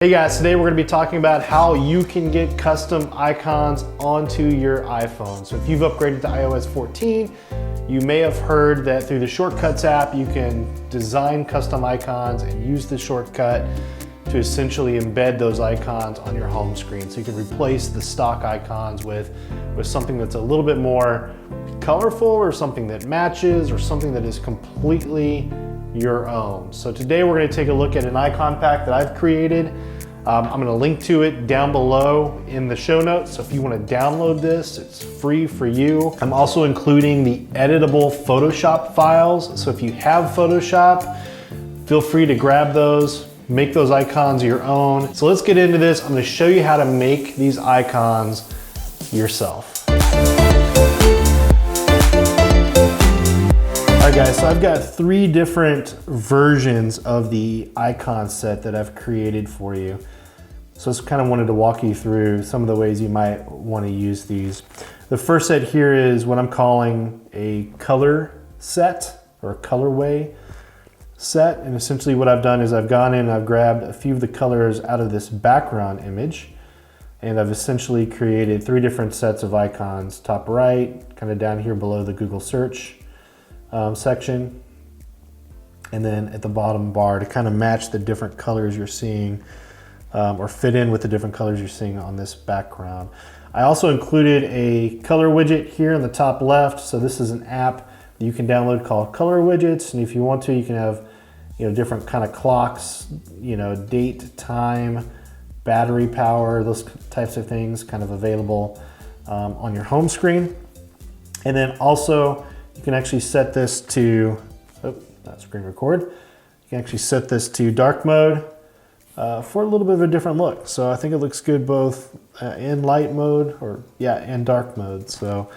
Hey guys, today we're going to be talking about how you can get custom icons onto your iPhone. So if you've upgraded to iOS 14, you may have heard that through the Shortcuts app, you can design custom icons and use the shortcut to essentially embed those icons on your home screen. So you can replace the stock icons with something that's a little bit more colorful, or something that matches, or something that is completely your own. So today we're going to take a look at an icon pack that I've created. I'm going to link to it down below in the show notes. So if you want to download this, it's free for you. I'm also including the editable Photoshop files. So if you have Photoshop, feel free to grab those, make those icons your own. So let's get into this. I'm going to show you how to make these icons yourself. All right guys, so I've got 3 different versions of the icon set that I've created for you. So I just kind of wanted to walk you through some of the ways you might want to use these. The first set here is what I'm calling a color set, or a colorway set. And essentially what I've done is I've gone in and I've grabbed a few of the colors out of this background image, and I've essentially created 3 different sets of icons. Top right, kind of down here below the Google search section, and then at the bottom bar to kind of match the different colors you're seeing, or fit in with the different colors you're seeing on this background. I also included a color widget here in the top left. So this is an app that you can download called Color Widgets, and if you want to, you can have different kind of clocks, date, time, battery power, those types of things kind of available on your home screen. And then also you can actually set this to, not screen record. You can actually set this to dark mode for a little bit of a different look. So I think it looks good both in light mode, and dark mode. So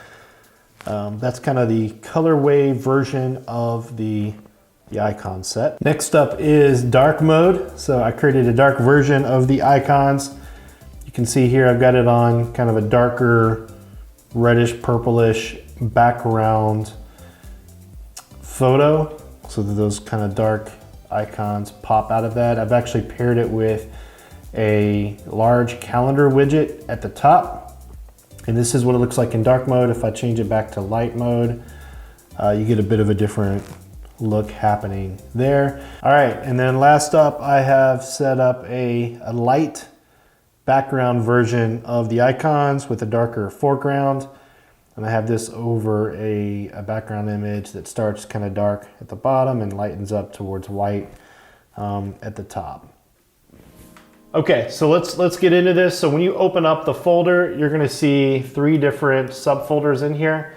that's kind of the colorway version of the icon set. Next up is dark mode. So I created a dark version of the icons. You can see here I've got it on kind of a darker reddish purplish background photo, so that those kind of dark icons pop out of that. I've actually paired it with a large calendar widget at the top, and this is what it looks like in dark mode. If I change it back to light mode, you get a bit of a different look happening there. All right, and then last up, I have set up a light background version of the icons with a darker foreground. And I have this over a background image that starts kind of dark at the bottom and lightens up towards white at the top. Okay, so let's get into this. So when you open up the folder, you're gonna see 3 different subfolders in here.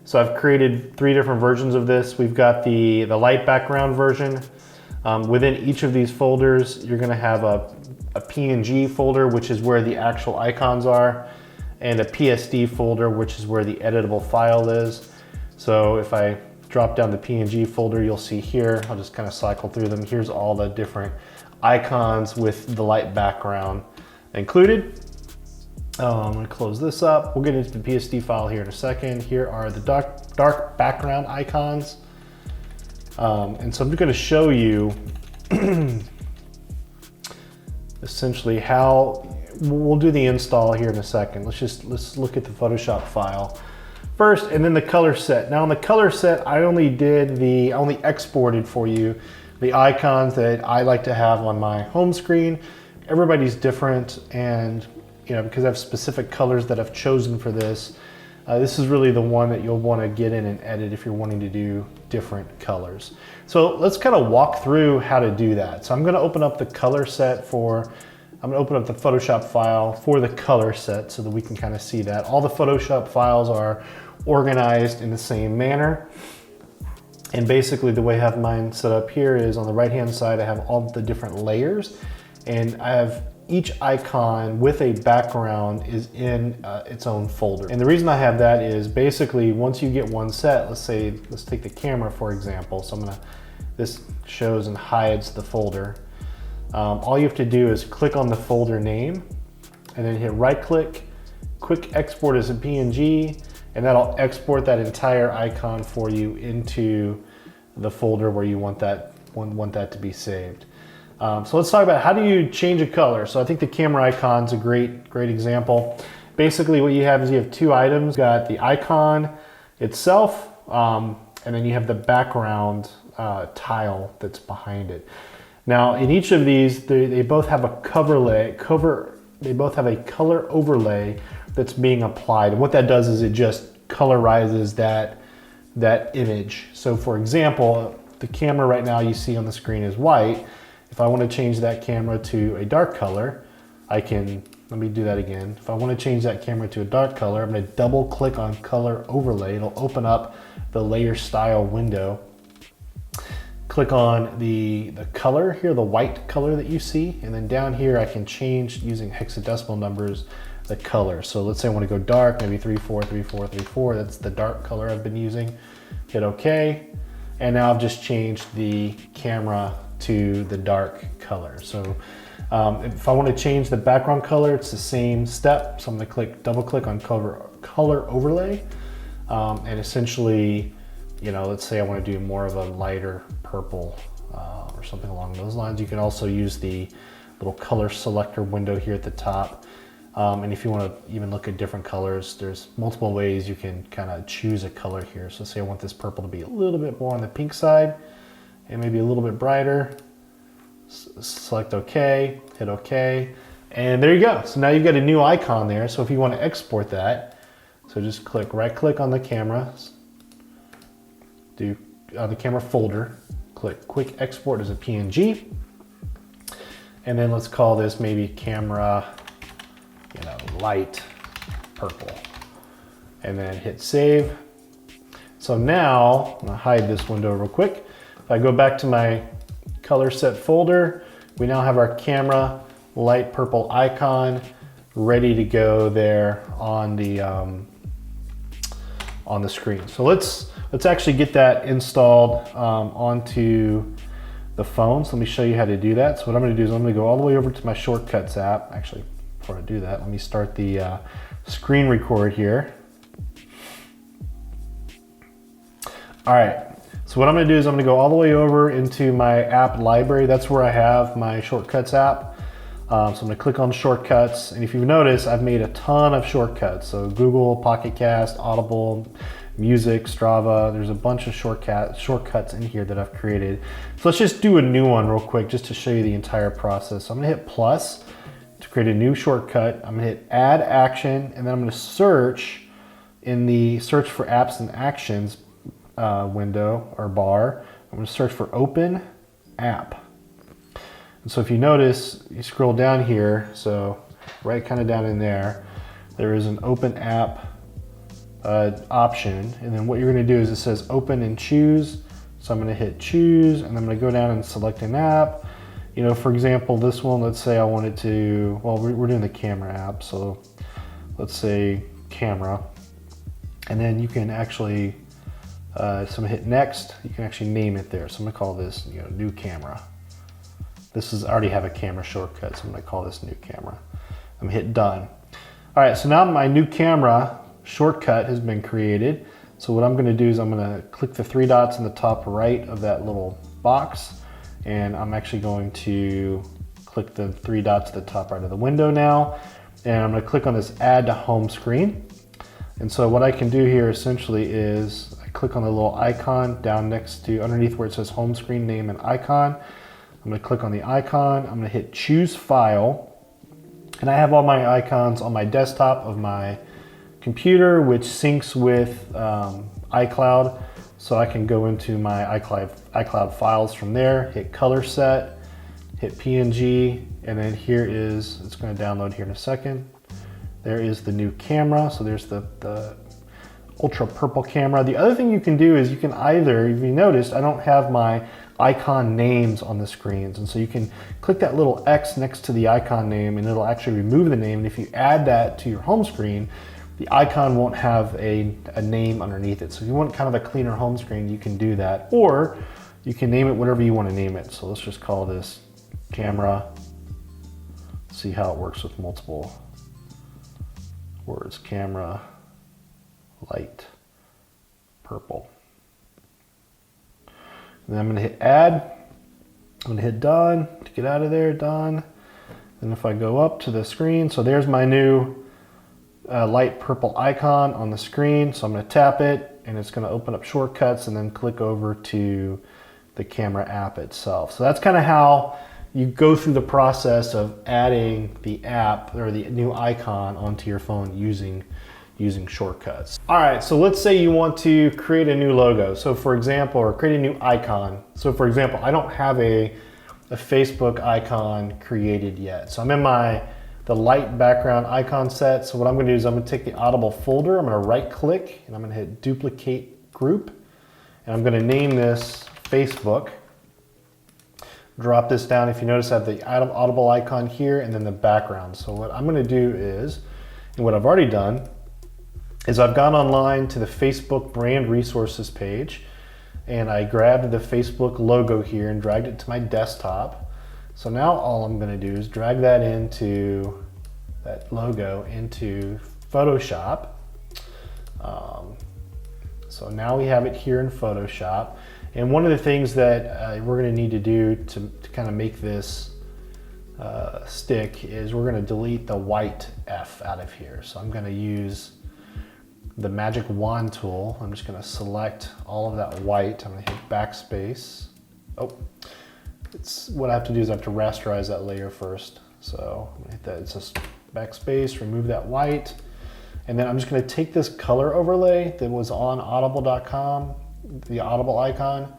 So I've created 3 different versions of this. We've got the light background version. Within each of these folders, you're gonna have a PNG folder, which is where the actual icons are, and a PSD folder, which is where the editable file is. So if I drop down the PNG folder, you'll see here, I'll just kind of cycle through them. Here's all the different icons with the light background included. I'm gonna close this up. We'll get into the PSD file here in a second. Here are the dark background icons. And so I'm gonna show you essentially how. We'll do the install here in a second. Let's look at the Photoshop file first, and then the color set. Now on the color set, I only exported for you the icons that I like to have on my home screen. Everybody's different, and because I have specific colors that I've chosen for this, this is really the one that you'll want to get in and edit if you're wanting to do different colors. So let's kind of walk through how to do that. So I'm going to open up the color set I'm gonna open up the Photoshop file for the color set so that we can kind of see that. All the Photoshop files are organized in the same manner. And basically the way I have mine set up here is on the right-hand side, I have all the different layers, and I have each icon with a background is in its own folder. And the reason I have that is basically once you get one set, let's take the camera for example. So this shows and hides the folder. All you have to do is click on the folder name and then hit right click, quick export as a PNG, and that'll export that entire icon for you into the folder where you want that to be saved. So let's talk about how do you change a color. So I think the camera icon is a great example. Basically what you have is you have two items. You've got the icon itself, and then you have the background tile that's behind it. Now in each of these, they both have a they both have a color overlay that's being applied. And what that does is it just colorizes that image. So for example, the camera right now you see on the screen is white. If I want to change that camera to a dark color, I can, let me do that again. If I want to change that camera to a dark color, I'm going to double click on color overlay. It'll open up the layer style window. Click on the color here, the white color that you see, and then down here I can change using hexadecimal numbers the color. So let's say I want to go dark, maybe 343434. That's the dark color I've been using. Hit OK, and now I've just changed the camera to the dark color. So if I want to change the background color, it's the same step. So I'm going to double click on color overlay, and essentially, you know, let's say I want to do more of a lighter purple or something along those lines. You can also use the little color selector window here at the top. And if you want to even look at different colors, there's multiple ways you can kind of choose a color here. So say I want this purple to be a little bit more on the pink side and maybe a little bit brighter. Select OK, hit OK, and there you go. So now you've got a new icon there. So if you want to export that, so just right click on the camera, do the camera folder, click quick export as a PNG, and then let's call this maybe camera, you know, light purple, and then hit save. So now I'm gonna hide this window real quick. If I go back to my color set folder, we now have our camera light purple icon ready to go there on the screen. So let's actually get that installed onto the phone. So let me show you how to do that. So what I'm going to do is I'm going to go all the way over to my Shortcuts app. Actually, before I do that, let me start the screen record here. All right. So what I'm going to do is I'm going to go all the way over into my app library. That's where I have my Shortcuts app. So I'm going to click on Shortcuts, and if you notice, I've made a ton of shortcuts. So Google, Pocket Cast, Audible, Music, Strava. There's a bunch of shortcuts in here that I've created. So let's just do a new one real quick just to show you the entire process. So I'm going to hit plus to create a new shortcut. I'm going to hit Add Action, and then I'm going to search in the Search for Apps and Actions window or bar. I'm going to search for Open App. And so if you notice, you scroll down here, so right kind of down in there, there is an Open App option. And then what you're going to do is it says Open and Choose. So I'm going to hit Choose, and I'm going to go down and select an app. You know, for example, this one, let's say I wanted to, well, we're doing the camera app. So let's say camera. And then you can actually, so I'm going to hit Next. You can actually name it there. So I'm going to call this, you know, new camera. This is, I already have a camera shortcut, so I'm going to call this new camera. I'm going to hit done. All right, so now my new camera shortcut has been created. So what I'm going to do is I'm going to click the three dots in the top right of that little box, and I'm actually going to click the three dots at the top right of the window now, and I'm going to click on this Add to Home Screen. And so what I can do here essentially is I click on the little icon down next to, underneath where it says Home Screen Name and Icon. I'm going to click on the icon. I'm going to hit Choose File. And I have all my icons on my desktop of my computer, which syncs with iCloud. So I can go into my iCloud files from there, hit Color Set, hit PNG, and then here is, it's going to download here in a second. There is the new camera. So there's the ultra purple camera. The other thing you can do is you can either, if you noticed, I don't have my icon names on the screens, and so you can click that little X next to the icon name and it'll actually remove the name, and if you add that to your home screen, the icon won't have a name underneath it. So if you want kind of a cleaner home screen, you can do that, or you can name it whatever you want to name it. So let's just call this camera, see how it works with multiple words. Camera light purple. And then I'm going to hit Add. I'm going to hit Done, to get out of there, done. And if I go up to the screen, so there's my new light purple icon on the screen. So I'm going to tap it and it's going to open up shortcuts and then click over to the camera app itself. So that's kind of how you go through the process of adding the app or the new icon onto your phone using shortcuts. All right, so let's say you want to create a new logo. So for example, or create a new icon. So for example, I don't have a Facebook icon created yet. So I'm in the light background icon set. So what I'm gonna do is I'm gonna take the Audible folder, I'm gonna right click and I'm gonna hit duplicate group. And I'm gonna name this Facebook. Drop this down. If you notice, I have the Audible icon here and then the background. So what I'm gonna do is, and what I've already done, is I've gone online to the Facebook brand resources page and I grabbed the Facebook logo here and dragged it to my desktop. So now all I'm gonna do is drag that logo into Photoshop. So now we have it here in Photoshop. And one of the things that we're gonna need to do to kind of make this stick is we're gonna delete the white F out of here. So I'm gonna use the magic wand tool. I'm just gonna select all of that white. I'm gonna hit backspace. Oh, what I have to do is I have to rasterize that layer first. So I'm gonna hit that, it's just backspace, remove that white. And then I'm just gonna take this color overlay that was on audible.com, the Audible icon,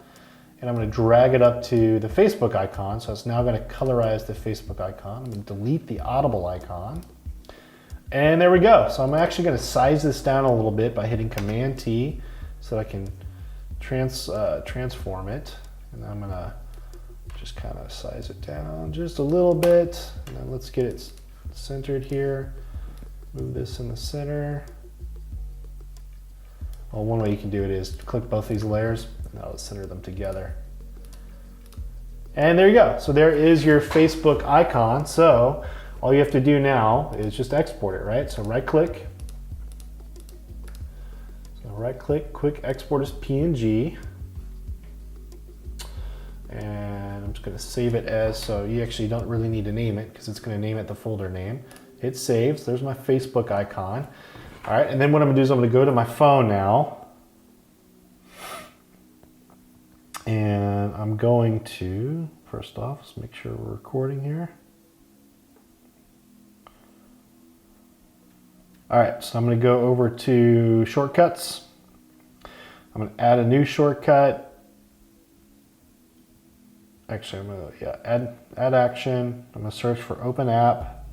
and I'm gonna drag it up to the Facebook icon. So it's now gonna colorize the Facebook icon. I'm gonna delete the Audible icon. And there we go. So I'm actually gonna size this down a little bit by hitting Command T so that I can transform it. And I'm gonna just kind of size it down just a little bit. And then let's get it centered here. Move this in the center. Well, one way you can do it is click both these layers and that'll center them together. And there you go. So there is your Facebook icon. So all you have to do now is just export it, right? So right click. So right click, quick export as PNG. And I'm just gonna save it as, so you actually don't really need to name it because it's gonna name it the folder name. Hit save, so there's my Facebook icon. All right, and then what I'm gonna do is I'm gonna go to my phone now. And I'm going to, first off, let's make sure we're recording here. All right, so I'm gonna go over to shortcuts. I'm gonna add a new shortcut. Actually, I'm gonna add action. I'm gonna search for open app.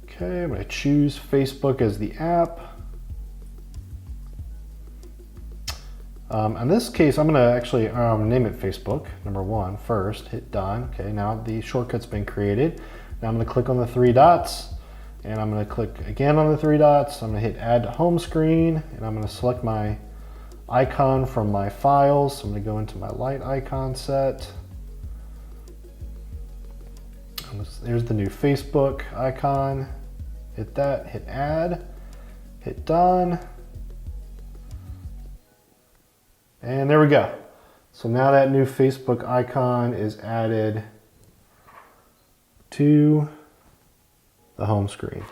Okay, I'm gonna choose Facebook as the app. In this case, I'm gonna actually name it Facebook, number 1 first, hit done. Okay, now the shortcut's been created. Now I'm gonna click on the 3 dots and I'm gonna click again on the 3 dots. I'm gonna hit add to home screen and I'm gonna select my icon from my files. So I'm gonna go into my light icon set. There's the new Facebook icon. Hit that, hit add, hit done. And there we go. So now that new Facebook icon is added to the home screen.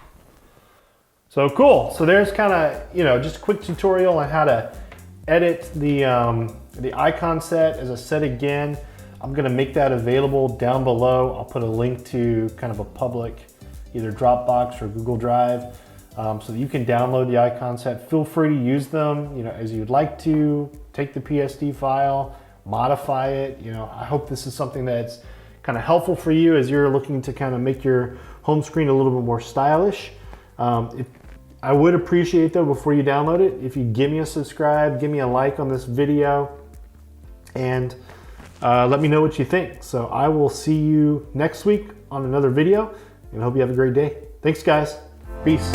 So cool. So there's kind of, just a quick tutorial on how to edit the icon set. As I said again, I'm gonna make that available down below. I'll put a link to kind of a public, either Dropbox or Google Drive, so that you can download the icon set. Feel free to use them, as you'd like to. Take the PSD file, modify it. I hope this is something that's kind of helpful for you as you're looking to kind of make your home screen a little bit more stylish. I would appreciate though, before you download it, if you give me a subscribe, give me a like on this video, and let me know what you think. So I will see you next week on another video, and I hope you have a great day. Thanks guys, peace.